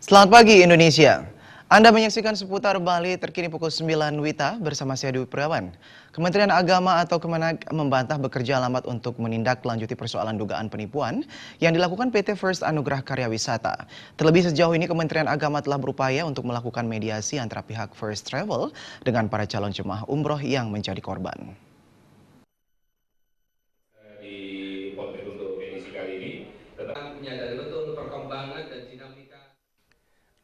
Selamat pagi Indonesia. Anda menyaksikan seputar Bali terkini pukul 9 WITA bersama saya Dewi Priawan. Kementerian Agama atau Kemenag membantah bekerja lambat untuk menindaklanjuti persoalan dugaan penipuan yang dilakukan PT First Anugerah Karya Wisata. Terlebih sejauh ini Kementerian Agama telah berupaya untuk melakukan mediasi antara pihak First Travel dengan para calon jemaah umroh yang menjadi korban. Di podcast untuk edisi kali ini tetap menyadari betul perkembangan dan dinamika.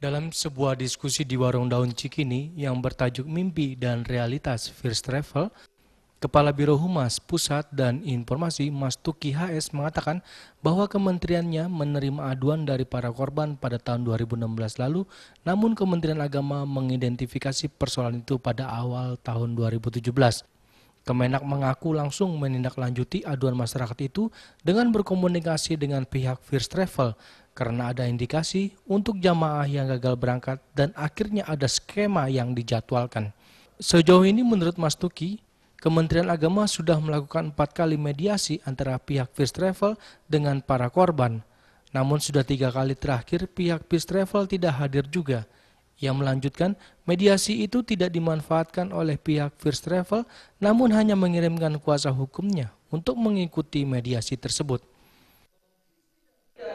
Dalam sebuah diskusi di Warung Daun Cikini yang bertajuk Mimpi dan Realitas First Travel, Kepala Biro Humas Pusat dan Informasi Mas Tuki HS mengatakan bahwa kementeriannya menerima aduan dari para korban pada tahun 2016 lalu, namun Kementerian Agama mengidentifikasi persoalan itu pada awal tahun 2017. Kemenak mengaku langsung menindaklanjuti aduan masyarakat itu dengan berkomunikasi dengan pihak First Travel karena ada indikasi untuk jamaah yang gagal berangkat dan akhirnya ada skema yang dijadwalkan. Sejauh ini menurut Mas Tuki, Kementerian Agama sudah melakukan 4 kali mediasi antara pihak First Travel dengan para korban. Namun sudah 3 kali terakhir pihak First Travel tidak hadir juga. Yang melanjutkan, mediasi itu tidak dimanfaatkan oleh pihak First Travel, namun hanya mengirimkan kuasa hukumnya untuk mengikuti mediasi tersebut.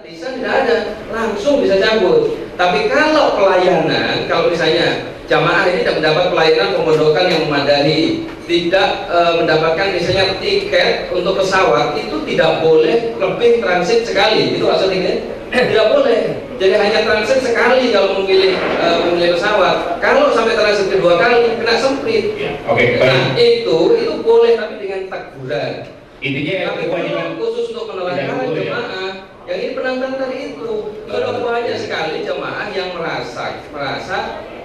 Bisa tidak ada, langsung bisa cabut. Tapi kalau pelayanan, kalau misalnya jamaah ini tidak mendapat pelayanan pemondokan yang memadai, tidak mendapatkan misalnya tiket untuk pesawat, itu tidak boleh lebih transit sekali. Itu maksudnya tidak boleh. Jadi hanya transit sekali kalau memilih pesawat. Kalau sampai transit kedua kali kena semprit. Ya, oke, nah itu boleh tapi dengan teguran. Intinya tapi kewajiban khusus untuk menerangkan jemaah. Yang ini penantang tadi itu. Sudah banyak sekali jemaah yang merasa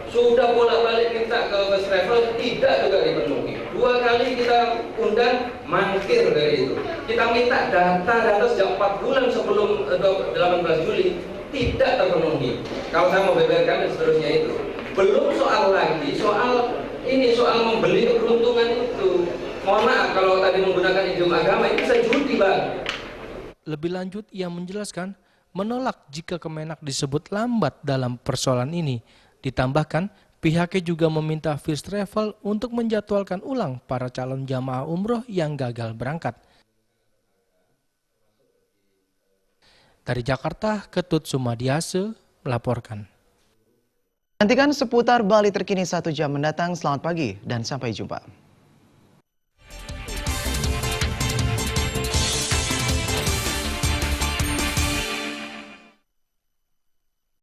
sudah bolak-balik minta ke First Travel tidak juga dipenuhi. 2 kali kita undang mangkir dari itu. Kita minta data sejak 4 bulan sebelum 18 Juli tidak terpenuhi. Kalau saya mau beberkan dan seterusnya itu. Belum soal membeli keberuntungan itu. Mohon maaf kalau tadi menggunakan idiom agama itu bisa judi, Bang. Lebih lanjut, ia menjelaskan menolak jika Kemenak disebut lambat dalam persoalan ini. Ditambahkan, pihaknya juga meminta First Travel untuk menjadwalkan ulang para calon jamaah umroh yang gagal berangkat. Dari Jakarta, Ketut Sumadiase melaporkan. Nantikan seputar Bali terkini 1 jam mendatang. Selamat pagi dan sampai jumpa.